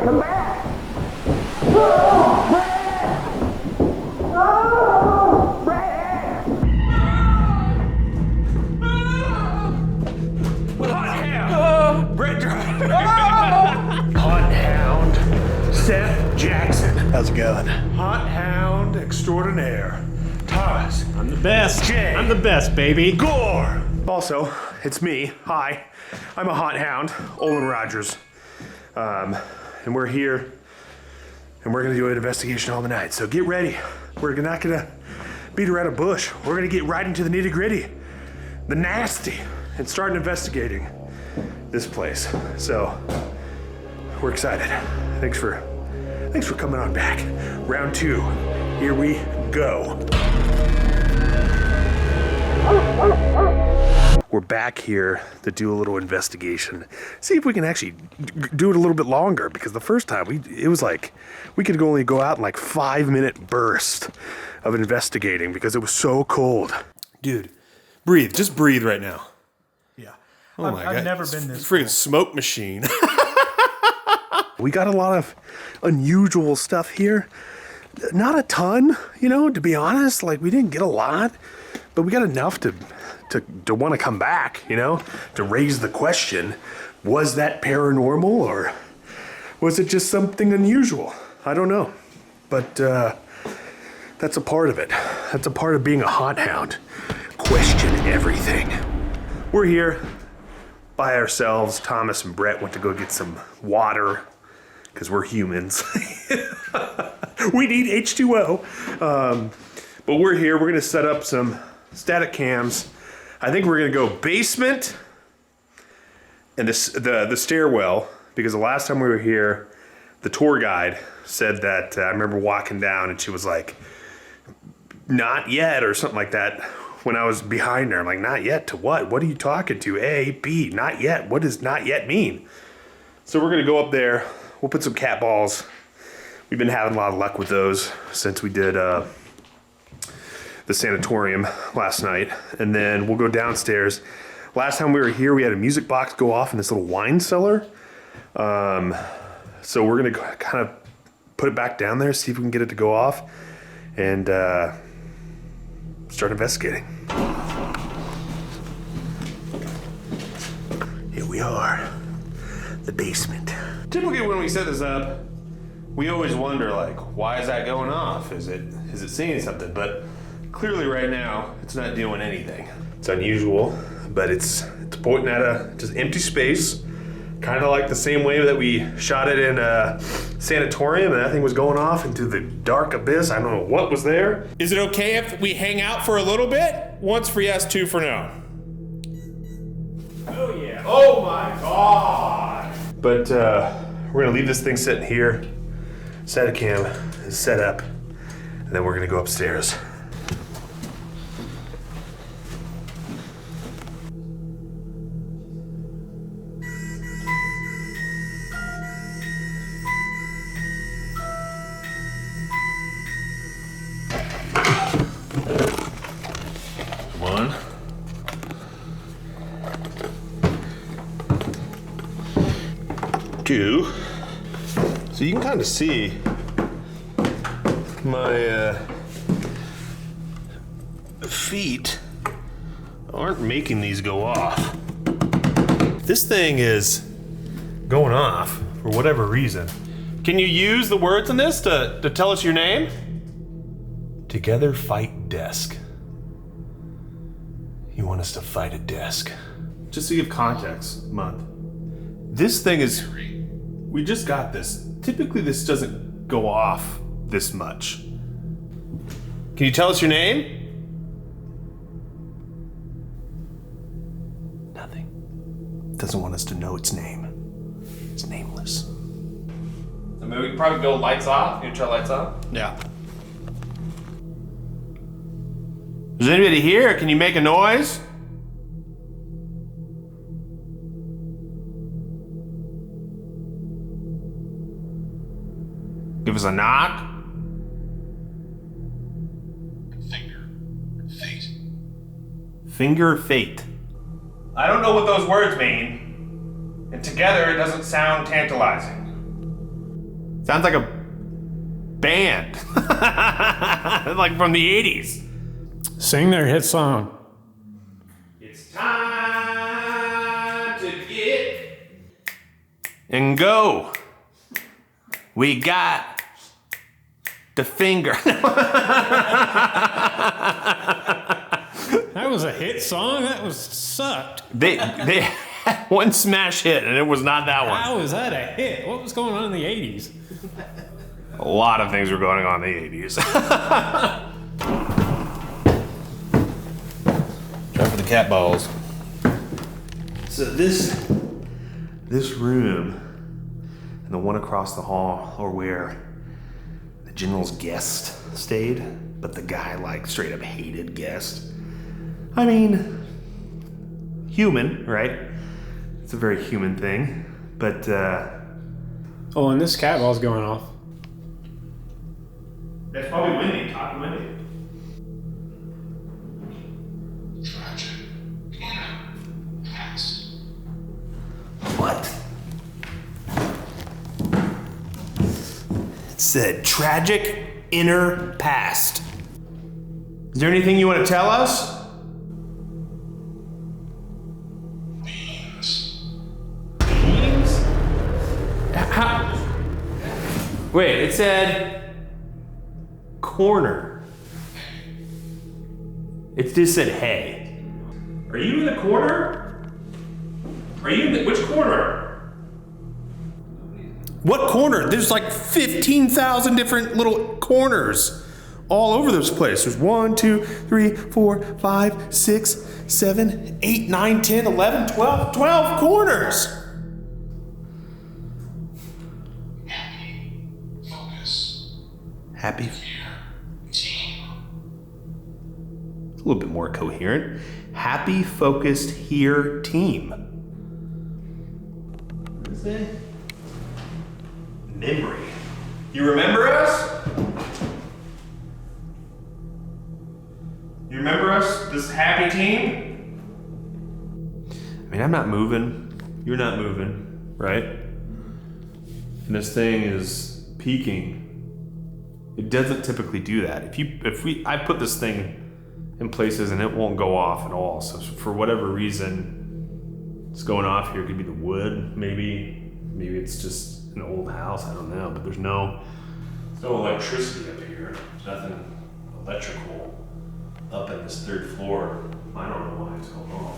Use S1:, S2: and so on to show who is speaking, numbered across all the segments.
S1: come back! Oh, Brad! Oh, Brad!
S2: Hot Hound! Brett Hot Hound Seth Jackson.
S3: How's it going?
S2: Hot Hound extraordinaire. Thomas.
S4: I'm the best.
S2: Jay.
S4: I'm the best, baby.
S2: Gore! Also, it's me. Hi. I'm a hot hound, Olin Rogers. And we're here, and we're gonna do an investigation all the night. So get ready. We're not gonna beat around a bush. We're gonna get right into the nitty gritty, the nasty, and start investigating this place. So we're excited. Thanks for coming on back. Round 2. Here we go. We're back here to do a little investigation. See if we can actually do it a little bit longer, because the first time it was like we could only go out in like 5-minute bursts of investigating because it was so cold.
S5: Dude, breathe. Just breathe right now.
S3: Yeah.
S5: Oh my God.
S3: I've never been this
S5: freaking smoke machine.
S2: We got a lot of unusual stuff here. Not a ton, to be honest. Like, we didn't get a lot, but we got enough to want to come back, to raise the question, was that paranormal or was it just something unusual? I don't know. But that's a part of it. That's a part of being a hot hound. Question everything. We're here by ourselves. Thomas and Brett went to go get some water because we're humans. We need H2O. But we're here. We're going to set up some static cams. I think we're going to go basement and the stairwell, because the last time we were here, the tour guide said that, I remember walking down and she was like, not yet, or something like that. When I was behind her, I'm like, not yet to what? What are you talking to? A, B, not yet. What does not yet mean? So we're going to go up there. We'll put some cat balls. We've been having a lot of luck with those since we did the sanatorium last night. And then we'll go downstairs. Last time we were here, we had a music box go off in this little wine cellar. So we're going to kind of put it back down there, see if we can get it to go off, and start investigating. Here we are, the basement. Typically when we set this up, we always wonder, like, why is that going off? Is it seeing something? But clearly right now, it's not doing anything. It's unusual, but it's pointing at a just empty space, kind of like the same way that we shot it in a sanatorium, and that thing was going off into the dark abyss. I don't know what was there.
S5: Is it okay if we hang out for a little bit? Once for yes, 2 for no.
S4: Oh yeah.
S2: Oh my God! But we're gonna leave this thing sitting here. Steadicam is set up, and then we're gonna go upstairs. One. Two. So you can kind of see my feet aren't making these go off. This thing is going off for whatever reason. Can you use the words in this to tell us your name? Together fight desk. You want us to fight a desk. Just to give context, month. This thing is, we just got this. Typically this doesn't go off this much. Can you tell us your name? Nothing. Doesn't want us to know its name. It's nameless.
S4: I mean, we could probably go lights off. You try lights off?
S5: Yeah.
S2: Is anybody here? Can you make a noise? Give us a knock. Finger fate. I don't know what those words mean, and together it doesn't sound tantalizing.
S4: Sounds like a band. Like from the 80s.
S5: Sing their hit song.
S4: It's time to get and go. We got the finger.
S5: That was a hit song? That was sucked.
S4: They had one smash hit, and it was not that one.
S5: How is that a hit? What was going on in the 80s?
S4: A lot of things were going on in the 80s. Try for the cat balls. So this room and the one across the hall are where the general's guest stayed, but the guy like straight up hated guest. I mean, human, right? It's a very human thing, but
S5: Oh, and this cat ball's going off.
S4: that's probably Wendy, talking Wendy.
S1: Tragic. Past.
S4: What? It said tragic inner past. Is there anything you want to tell us? Beans? How? Wait, it said corner. It just said hey. Are you in the corner? Are you in the, which corner?
S2: What corner? There's like 15,000 different little corners all over this place. There's 1, 2, 3, 4, 5, 6, 7, 8, 9, 10, 11, 12 corners.
S1: Focus.
S4: Happy.
S1: Team.
S4: A little bit more coherent. Happy, focused, here team. What is that? Memory. You remember us? You remember us? This happy team? I mean, I'm not moving. You're not moving, right? And this thing is peaking. It doesn't typically do that. I put this thing in places and it won't go off at all. So for whatever reason, it's going off here. It could be the wood, maybe it's just an old house. I don't know. But there's no electricity up here. There's nothing electrical up at this third floor. I don't know why it's going off.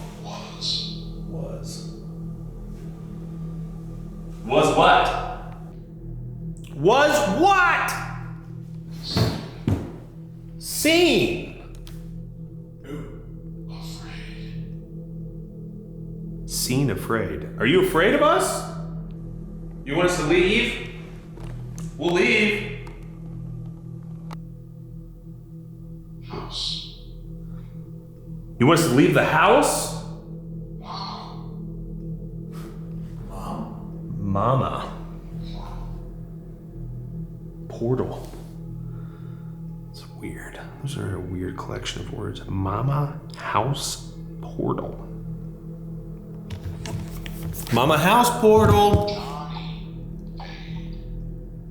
S4: Was what? Was what? Seen.
S1: Afraid.
S4: Seen afraid. Are you afraid of us? You want us to leave? We'll leave.
S1: House.
S4: You want us to leave the house? Mama. Portal. It's weird. Those are a weird collection of words. Mama, house, portal. Mama, house, portal.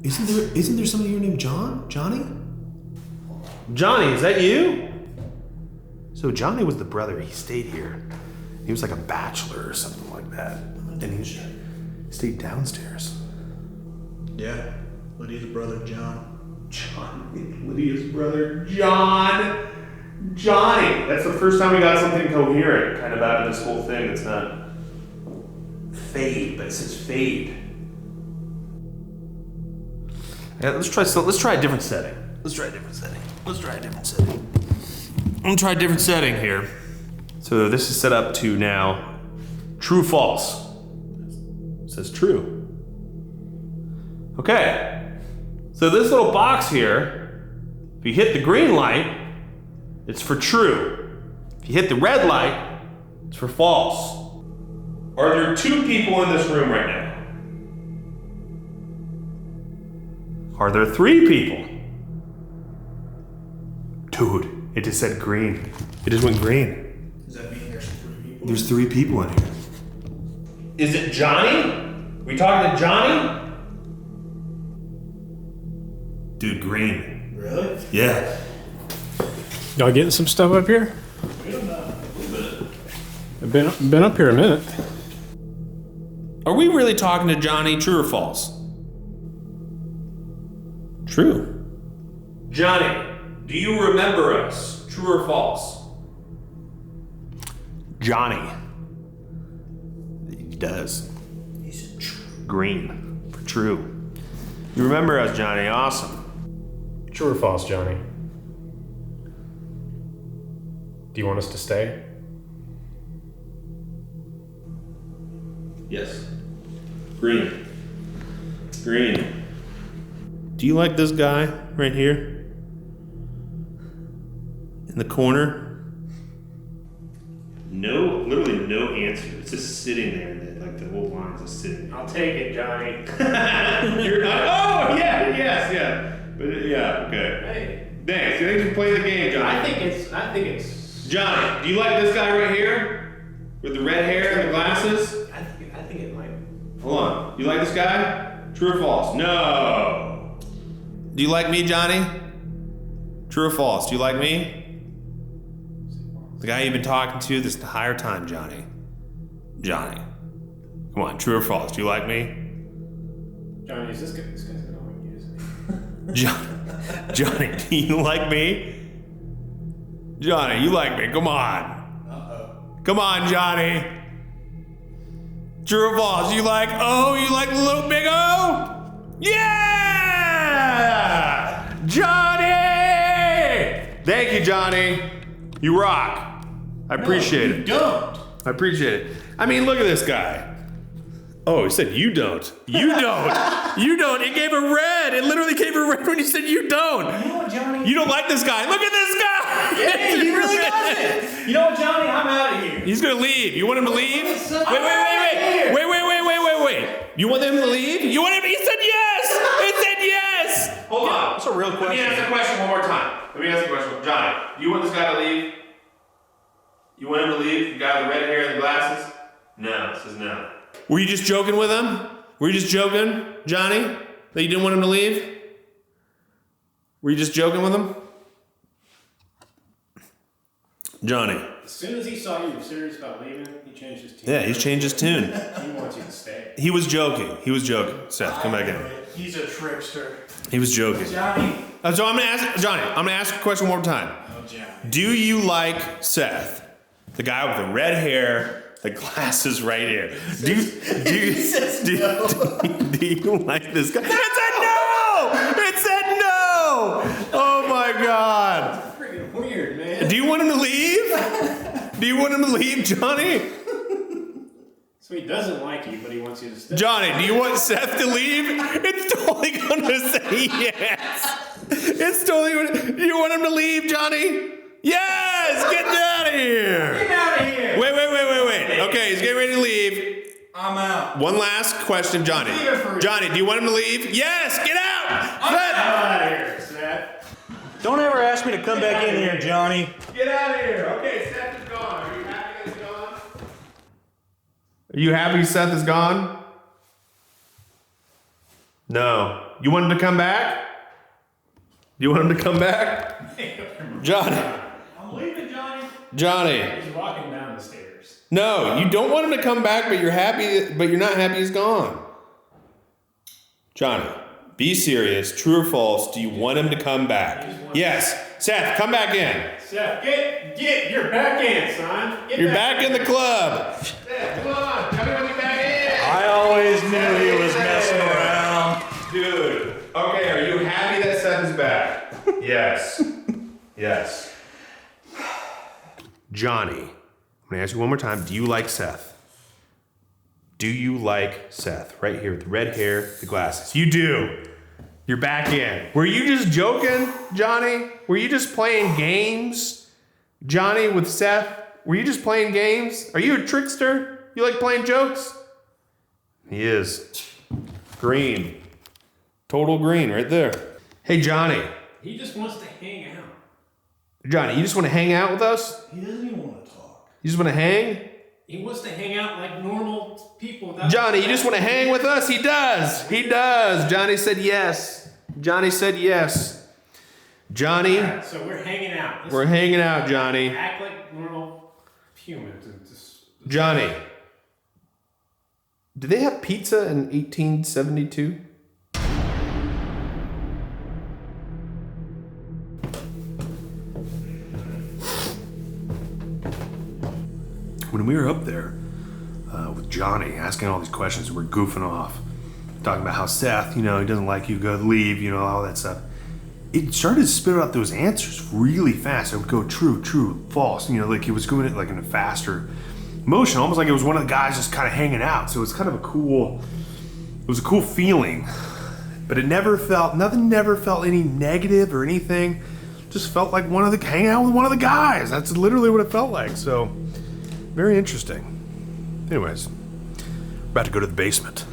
S4: Isn't there somebody here named John? Johnny? Johnny, is that you? So Johnny was the brother. He stayed here. He was like a bachelor or something like that. And he stayed downstairs.
S3: Yeah, Lydia's brother, John.
S4: Lydia's brother, John. Johnny. That's the first time we got something coherent kind of out of this whole thing. It's not fade, but it says fade. Yeah, let's try a different setting. I'm gonna try a different setting here. So this is set up to now true, false. It says true. Okay. So this little box here, if you hit the green light, it's for true. If you hit the red light, it's for false. Are there two people in this room right now? Are there three people? Dude, it just said green. It just went green.
S3: Does that mean there's 3 people?
S4: There's 3 people in here. Is it Johnny? We talking to Johnny? Dude, green.
S3: Really?
S4: Yeah.
S5: Y'all getting some stuff up here? I've been up here a minute. Are we really talking to Johnny? True or false? True. Johnny, do you remember us? True or false?
S4: Johnny. He does. He's green for true. You remember us, Johnny? Awesome.
S5: True or false, Johnny? Do you want us to stay?
S4: Yes. Green. Green. Do you like this guy right here? In the corner? No, literally no answer. It's just sitting there. Like the whole line's just sitting there.
S5: I'll take it, Johnny.
S4: You're not, oh, yeah, yes, yeah. But yeah, okay.
S5: Hey,
S4: Thanks. You think you play the game, Johnny?
S5: I think it's.
S4: Johnny, do you like this guy right here? With the red hair and the glasses?
S5: I think it might.
S4: Hold on. You like this guy? True or false? No. Do you like me, Johnny? True or false? Do you like me? The guy you've been talking to this entire time, Johnny. Johnny. Come on, true or false? Do you like me?
S5: Johnny, is this guy's gonna like you?
S4: Johnny, do you like me? Johnny, you like me. Come on. Come on, Johnny. True or false? You like the little big O? Yeah! Johnny! Thank you, Johnny. You rock. I appreciate it.
S3: Don't.
S4: I appreciate it. I mean, look at this guy. Oh, he said you don't. You don't. You don't. It gave a red. It literally gave a red when you said you don't.
S3: You know what, Johnny?
S4: You don't like this guy. Look at this guy.
S3: Yeah, he really doesn't. You know what, Johnny? I'm out of here.
S4: He's gonna leave. You want him to leave? Wait. You want him to leave? You want him? He said yes. He said yes. Hold on.
S3: That's a real
S4: Let me
S3: question.
S4: ask the question one more time. Let me ask the question. Johnny, do you want this guy to leave? You want him to leave? The guy with the red hair and the glasses? No. It says no. Were you just joking with him? Were you just joking, Johnny? That you didn't want him to leave? Were you just joking with him? Johnny.
S5: As soon as he saw you were serious about leaving, he changed his tune.
S4: Yeah, he's changed his tune.
S5: He wants you to stay.
S4: He was joking. Seth, come back in.
S3: He's a trickster.
S4: He was joking.
S3: Johnny.
S4: So I'm gonna ask Johnny. I'm gonna ask a question one more time.
S3: Oh, Johnny.
S4: Do you like Seth, the guy with the red hair, the glasses right here? Do you like this guy? It said no. It said no. Oh my God.
S5: That's freaking weird, man.
S4: Do you want him to leave? Do you want him to leave, Johnny?
S5: So he doesn't like you, but he wants you to stay.
S4: Johnny, do you want Seth to leave? It's totally gonna say yes. It's totally gonna. Do you want him to leave, Johnny? Yes! Get out of here!
S3: Get out of here.
S4: Wait. Okay, he's getting ready to leave.
S3: I'm out.
S4: One last question, Johnny.
S3: Leave it for-
S4: Johnny, do you want him to leave? Yes! Get out!
S5: Get out of here, Seth.
S3: Don't ever ask me to come back in here, Johnny.
S4: Get out of here! Okay, Seth is gone. Are you happy that he's gone? Are you happy Seth is gone? No. You want him to come back? You want him to come back? Johnny.
S5: I'm leaving, Johnny.
S4: Johnny.
S5: He's walking down the stairs.
S4: No, you don't want him to come back, but you're not happy he's gone. Johnny, be serious. True or false? Do you want him to come back? Yes. Seth, come back in.
S5: Seth, get, you're back in, son.
S4: You're back in the club. Seth, come on. Tell me when you're back in.
S3: I always knew he was messing around.
S4: Dude. Okay, are you happy that Seth is back? Yes. Yes. Johnny, I'm gonna ask you one more time. Do you like Seth? Do you like Seth? Right here with the red hair, the glasses. You do. You're back in. Were you just joking, Johnny? Were you just playing games? Johnny with Seth? Were you just playing games? Are you a trickster? You like playing jokes? He is. Green. Total green right there. Hey, Johnny.
S5: He just wants to hang out.
S4: Johnny, you just want to hang out with us?
S3: He doesn't even want to talk.
S4: You just want to hang?
S5: He wants to hang out like normal people. Without
S4: Johnny, you just want to hang with us? He does. He does. Johnny said yes. Johnny said yes. Johnny,
S5: So we're hanging out.
S4: we're hanging out, Johnny.
S5: Act like normal humans. And just...
S4: Johnny, did they have pizza in 1872? When we were up there with Johnny, asking all these questions, we're goofing off, talking about how Seth, he doesn't like you, go leave, all that stuff. It started to spit out those answers really fast. It would go true, true, false. Like it was going it like in a faster motion, almost like it was one of the guys just kind of hanging out. So it was kind of a cool feeling. But nothing never felt any negative or anything. Just felt like hanging out with one of the guys. That's literally what it felt like. So very interesting. Anyways, about to go to the basement.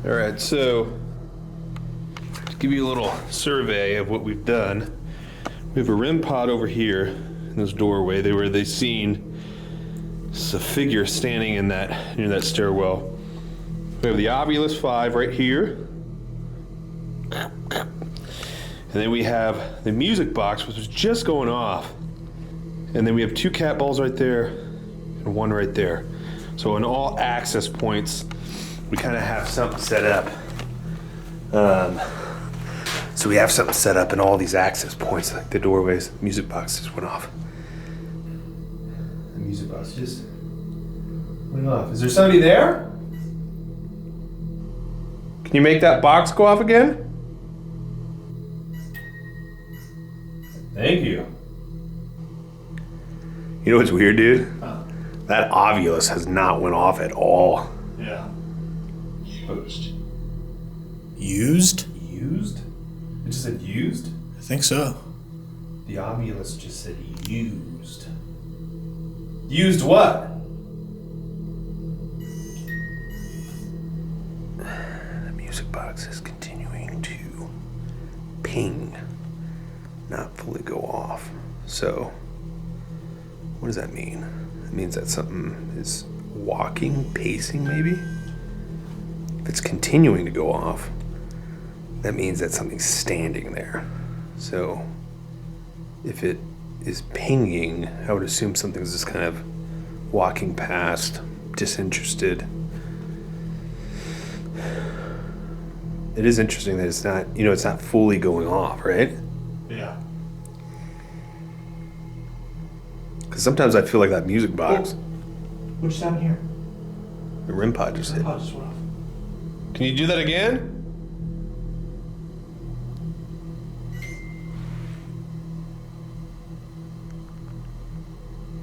S4: All right, so to give you a little survey of what we've done, we have a REM pod over here in this doorway. They seen a figure standing in near that stairwell. We have the Ovilus 5 right here, and then we have the music box, which was just going off, and then we have 2 cat balls right there and 1 right there. So in all access points, we kind of have something set up. So we have something set up in all these access points, like the doorways. The music box just went off. The music box just went off. Is there somebody there? Can you make that box go off again? Thank you. You know what's weird, dude? That Ovilus has not went off at all.
S5: Yeah.
S1: Used.
S2: Used?
S4: Used? It just said used?
S2: I think so.
S4: The Ovilus just said used. Used what? The music box is continuing to ping, not fully go off. So, what does that mean? It means that something is walking, pacing maybe? If it's continuing to go off, that means that something's standing there. So if it is pinging, I would assume something's just kind of walking past, disinterested. It is interesting that it's not, it's not fully going off, right?
S5: Yeah.
S4: Because sometimes I feel like that music box,
S3: Which sound here?
S4: the REM pod just hit.
S3: Oh, just went off.
S4: Can you do that again?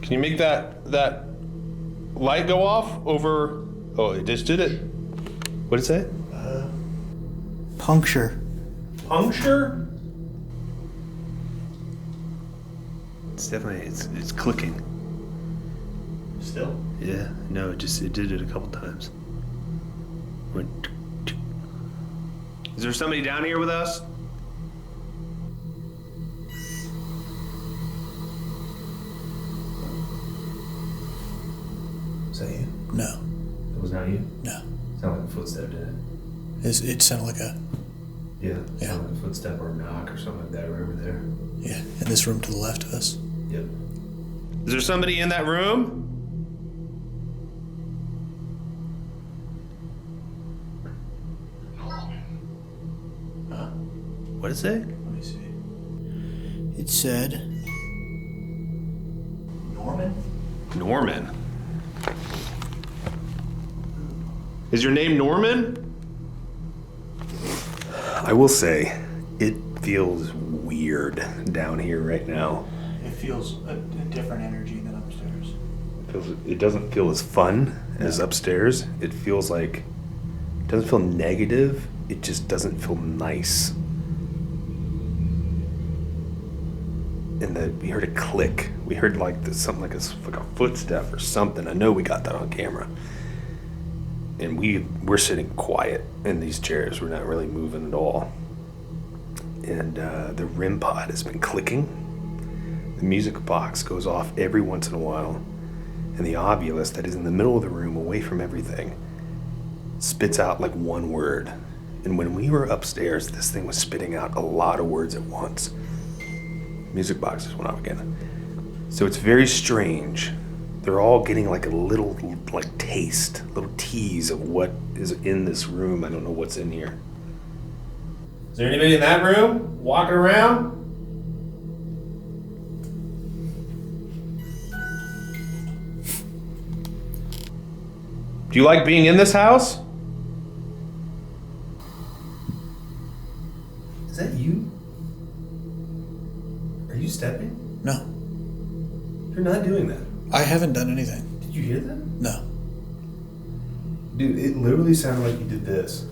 S4: Can you make that light go off over? Oh, it just did it. What did it say?
S3: Puncture.
S4: Puncture? It's definitely it's clicking.
S5: Still?
S4: Yeah. No, it did it a couple times. Went. Is there somebody down here with us? Is that you?
S3: No.
S4: That was not you?
S3: No.
S4: Sounded like a footstep, didn't
S3: It sounded like a,
S4: it? Yeah.
S3: Yeah.
S4: Sounded like a footstep or a knock or something like that right over there.
S3: yeah, in this room to the left of us.
S4: Yep. Is there somebody in that room? What did it say?
S3: Let me see. It said Norman?
S4: Norman. Is your name Norman? I will say, it feels weird down here right now.
S3: It feels a different energy than upstairs.
S4: It doesn't feel as fun as upstairs. It feels like, it doesn't feel negative. It just doesn't feel nice. And we heard a click. We heard something like a footstep or something. I know we got that on camera. And we're sitting quiet in these chairs. We're not really moving at all.
S2: and the REM pod has been clicking. The music box goes off every once in a while, and the obulus that is in the middle of the room away from everything spits out like one word. And when we were upstairs, this thing was spitting out a lot of words at once. Music box just went off again. So it's very strange. They're all getting like a little like taste, little tease of what is in this room. I don't know what's in here.
S4: Is there anybody in that room walking around? Do you like being in this house? Is that you? Are you stepping?
S6: No,
S4: You're not doing that.
S6: I haven't done anything.
S4: Did you hear that?
S6: No.
S4: Dude, it literally sounded like you did this.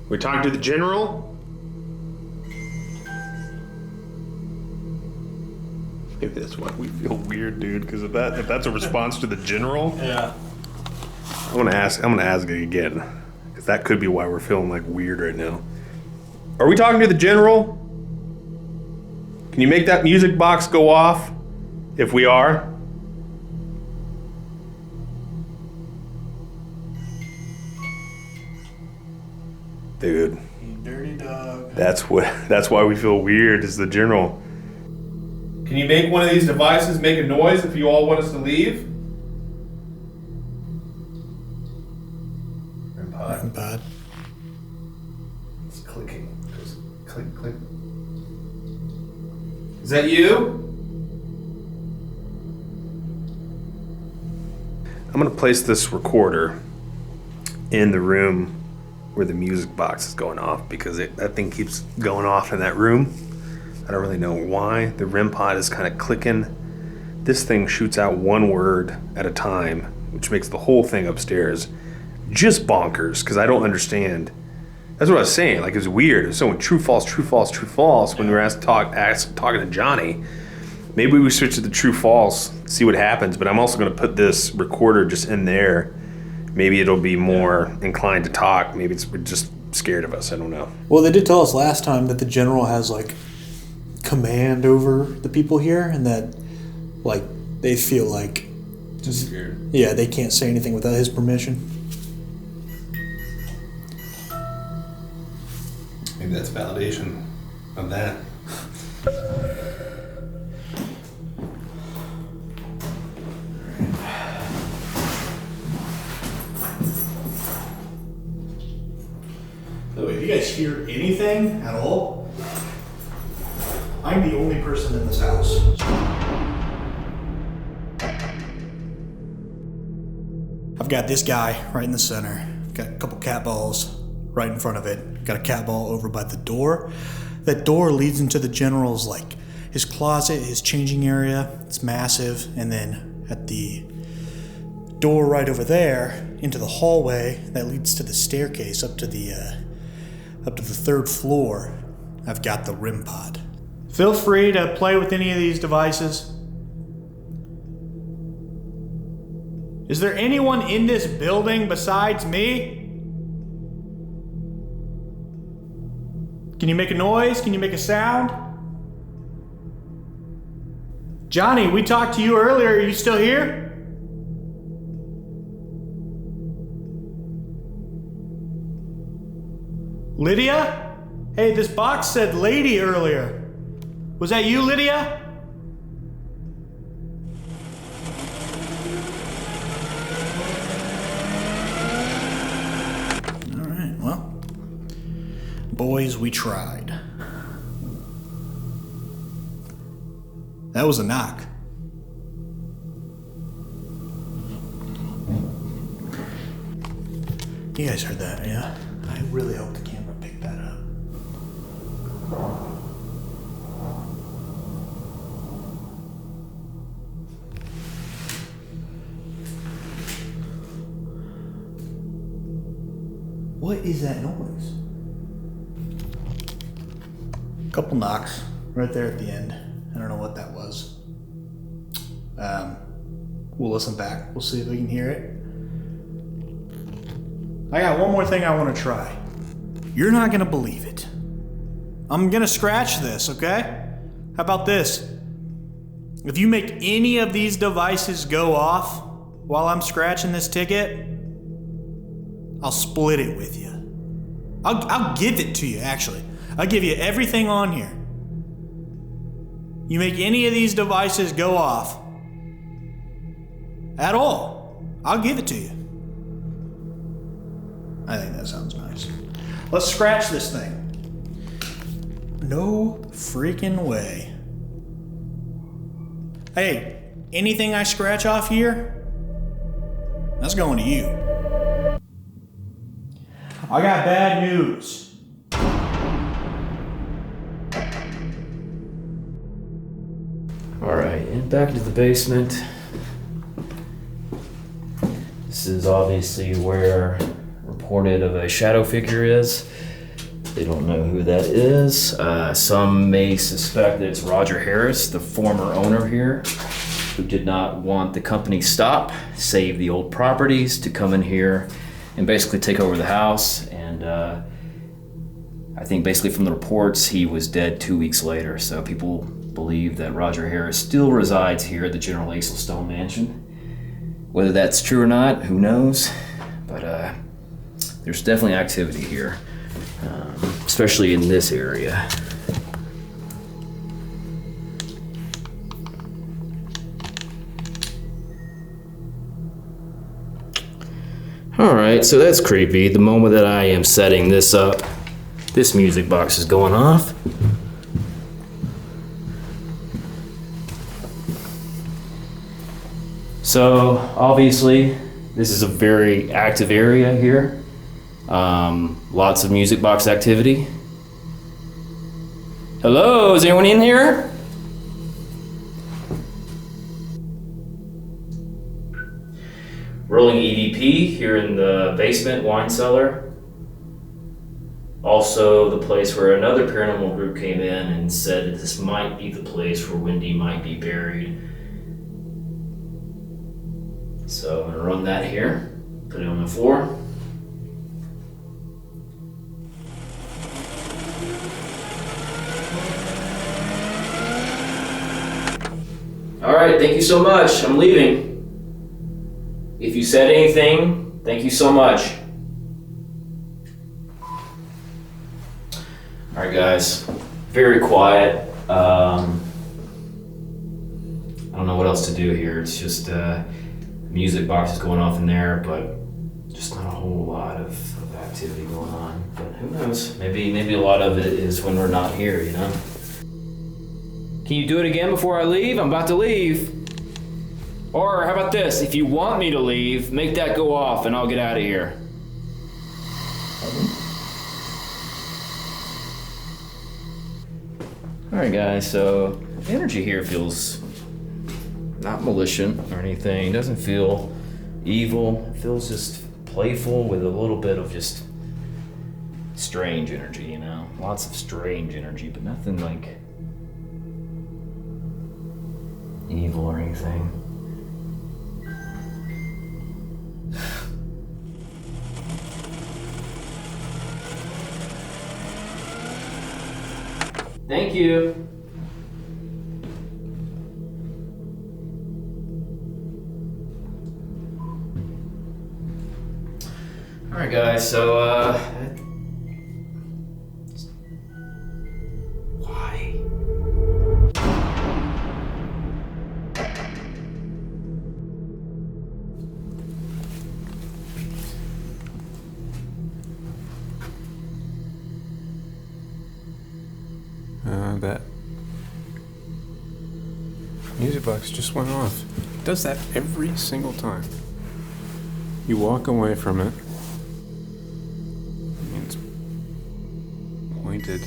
S4: We talked to the general? Maybe that's why we feel weird, dude, because if that's a response to the general,
S3: Yeah.
S2: I'm gonna ask it again, because that could be why we're feeling like weird right now. Are we talking to the general? Can you make that music box go off? If we are? Dude,
S6: You dirty dog.
S2: that's why we feel weird, is the general.
S4: Can you make one of these devices make a noise if you all want us to leave?
S6: I'm bad.
S4: It's clicking. Just click, click. Is that you?
S2: I'm gonna place this recorder in the room where the music box is going off, because that thing keeps going off in that room. I don't really know why. The REM pod is kind of clicking. This thing shoots out one word at a time, which makes the whole thing upstairs just bonkers, because I don't understand. That's what I was saying. Like, it was weird. It was so true, false, true, false, true, false. When we were talking to Johnny, maybe we switch to the true, false, see what happens. But I'm also going to put this recorder just in there. Maybe it'll be more inclined to talk. Maybe we're just scared of us. I don't know.
S6: Well, they did tell us last time that the general has like command over the people here, and that like they feel like
S4: Just scared.
S6: yeah, they can't say anything without his permission.
S2: Maybe that's validation of that.
S3: By the way, if you guys hear anything at all, I'm the only person in this house. I've got this guy right in the center. Got a couple cat balls right in front of it. Got a cat ball over by the door. That door leads into the general's, like, his closet, his changing area. It's massive. And then at the door right over there into the hallway that leads to the staircase up to the third floor, I've got the REM pod. Feel free to play with any of these devices. Is there anyone in this building besides me? Can you make a noise? Can you make a sound? Johnny, we talked to you earlier. Are you still here? Lydia? Hey, this box said lady earlier. Was that you, Lydia? All right, well, boys, we tried. That was a knock. You guys heard that, yeah? I really hope the camera picked that up. What is that noise? Couple knocks right there at the end. I don't know what that was. We'll listen back. We'll see if we can hear it. I got one more thing I want to try. You're not gonna believe it. I'm gonna scratch this, okay? How about this? If you make any of these devices go off while I'm scratching this ticket, I'll split it with you. I'll give it to you, actually. I'll give you everything on here. You make any of these devices go off at all, I'll give it to you. I think that sounds nice. Let's scratch this thing. No freaking way. Hey, anything I scratch off here, that's going to you. I got bad news.
S7: Alright, and back into the basement. This is obviously where reported of a shadow figure is. They don't know who that is. Some may suspect that it's Roger Harris, the former owner here, who did not want the company stop, save the old properties, to come in here and basically take over the house. And I think basically from the reports, he was dead 2 weeks later. So people believe that Roger Harris still resides here at the General Aselstone Mansion. Whether that's true or not, who knows? But there's definitely activity here, especially in this area. Alright, so that's creepy. The moment that I am setting this up, this music box is going off. So, obviously, this is a very active area here. Lots of music box activity. Hello, is anyone in here? Rolling EVP here in the basement wine cellar. Also the place where another paranormal group came in and said that this might be the place where Wendy might be buried. So I'm gonna run that here, put it on the floor. All right, thank you so much. I'm leaving. If you said anything, thank you so much. All right, guys, very quiet. I don't know what else to do here. It's just music box is going off in there, but just not a whole lot of activity going on. But who knows? Maybe a lot of it is when we're not here, you know? Can you do it again before I leave? I'm about to leave. Or how about this? If you want me to leave, make that go off and I'll get out of here. Alright guys, so the energy here feels not malicious or anything. It doesn't feel evil. It feels just playful with a little bit of just strange energy, you know? Lots of strange energy, but nothing like evil or anything. Thank you. All right, guys. So, why?
S5: That music box just went off. It does that every single time. You walk away from it. It's pointed.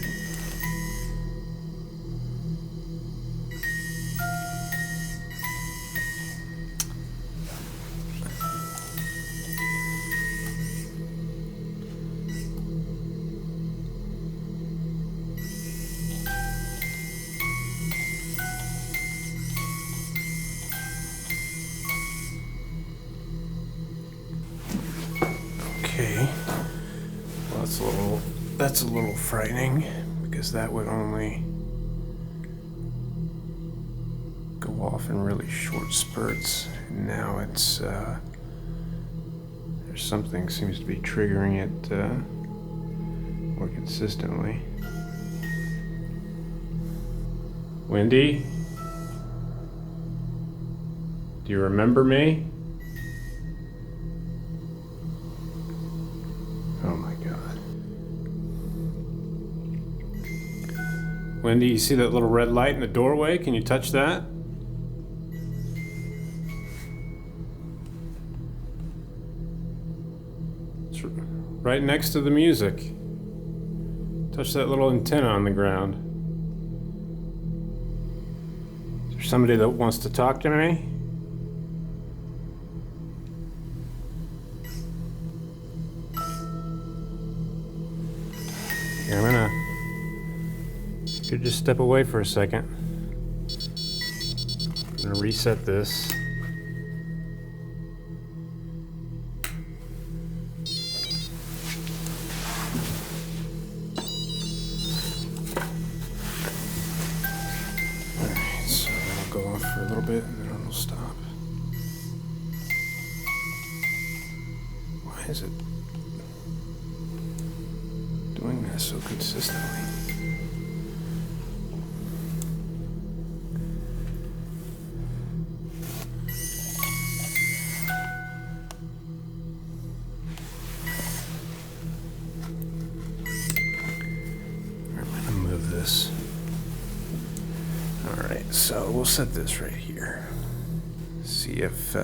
S5: Okay. Well, that's a little frightening because that would only go off in really short spurts. And now it's, there's something seems to be triggering it more consistently. Wendy? Do you remember me? Oh my God. Wendy, you see that little red light in the doorway? Can you touch that? It's right next to the music. Touch that little antenna on the ground. Is there somebody that wants to talk to me? Here, I'm gonna... You could just step away for a second. I'm gonna reset this. Alright, so that'll go off for a little bit and then it'll stop. Why is it doing that so consistently? I'm gonna move this. Alright, so we'll set this right here. See if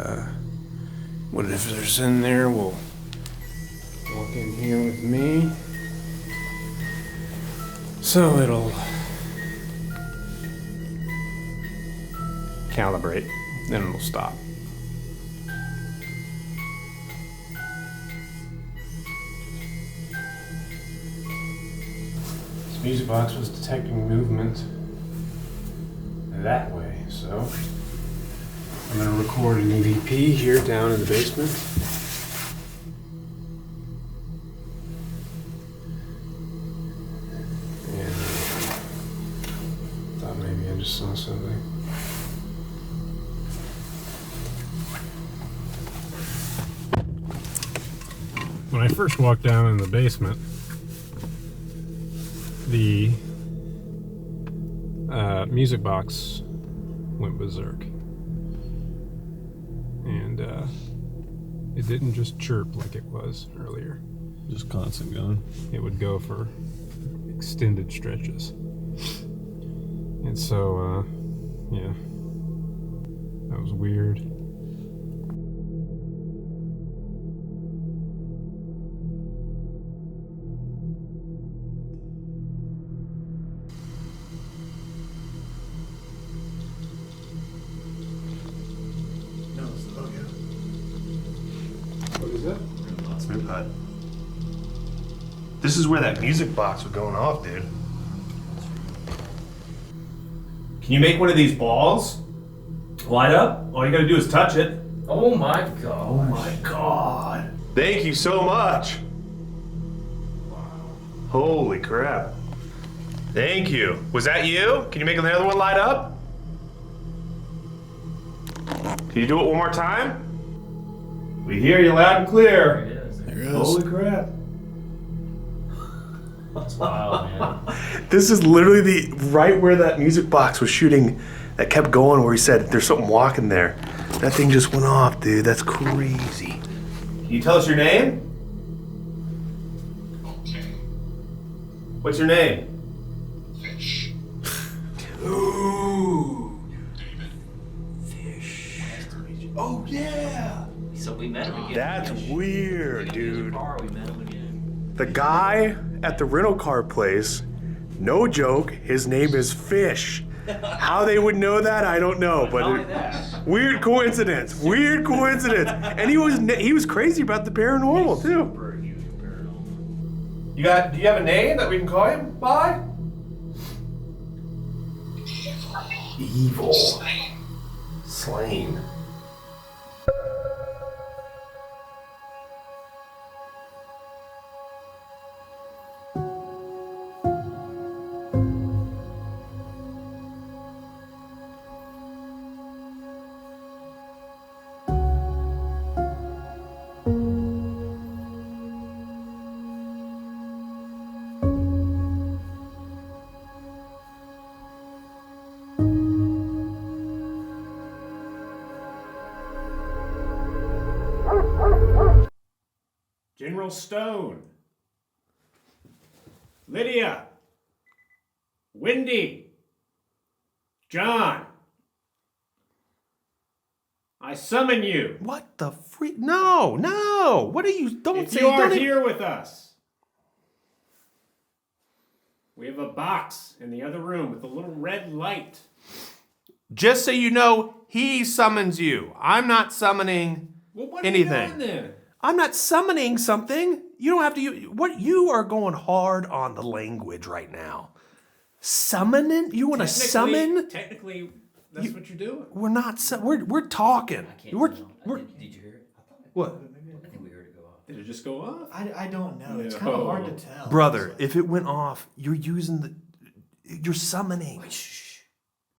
S5: whatever's in there will walk in here with me. So it'll calibrate, then it'll stop. This music box was detecting movement that way, so I'm gonna record an EVP here down in the basement. Maybe I just saw something. When I first walked down in the basement, the music box went berserk. And it didn't just chirp like it was earlier.
S4: Just constant going.
S5: It would go for extended stretches. And so, yeah, that was weird.
S2: No, it's the bug out.
S5: What is that?
S2: This is where that music box was going off, dude.
S4: Can you make one of these balls light up? All you gotta do is touch it.
S7: Oh my god.
S2: Oh my God. Thank you so much. Holy crap. Thank you. Was that you? Can you make another one light up? Can you do it one more time?
S4: We hear you loud and clear.
S3: There it is.
S4: Holy crap.
S7: Wow, man.
S2: This is literally the right where that music box was shooting that kept going where he said there's something walking there. That thing just went off, dude. That's crazy.
S4: Can you tell us your name?
S1: Okay.
S4: What's your name?
S1: Fish.
S2: Ooh.
S1: David.
S2: Oh yeah.
S7: So we met him again.
S2: That's weird, dude.
S7: Car, we met him again.
S2: The guy at the rental car place, no joke, his name is Fish. How they would know that, I don't know, but weird coincidence. Weird coincidence. And he was crazy about the paranormal too.
S4: Do you have a name that we can call him by?
S2: Evil.
S1: Slain.
S2: Slain.
S5: General Stone. Lydia. Wendy. John. I summon you.
S4: What the freak? No, no. What are you? Don't
S5: If
S4: say.
S5: you are
S4: don't
S5: here with us, we have a box in the other room with a little red light.
S4: Just so you know, he summons you. I'm not summoning
S5: Well, what
S4: anything.
S5: are you doing then?
S4: I'm not summoning something. You don't have to. What you are going hard on the language right now. Summoning? You want to summon?
S5: Technically, that's what you're doing.
S4: We're not. We're talking. We're.
S7: Did you hear it?
S4: What?
S7: I think we heard it go off.
S5: Did it just go off?
S6: I don't know. It's
S5: No.
S6: kind of hard to tell.
S4: Brother, if it went off, you're using the. You're summoning.
S7: Shh.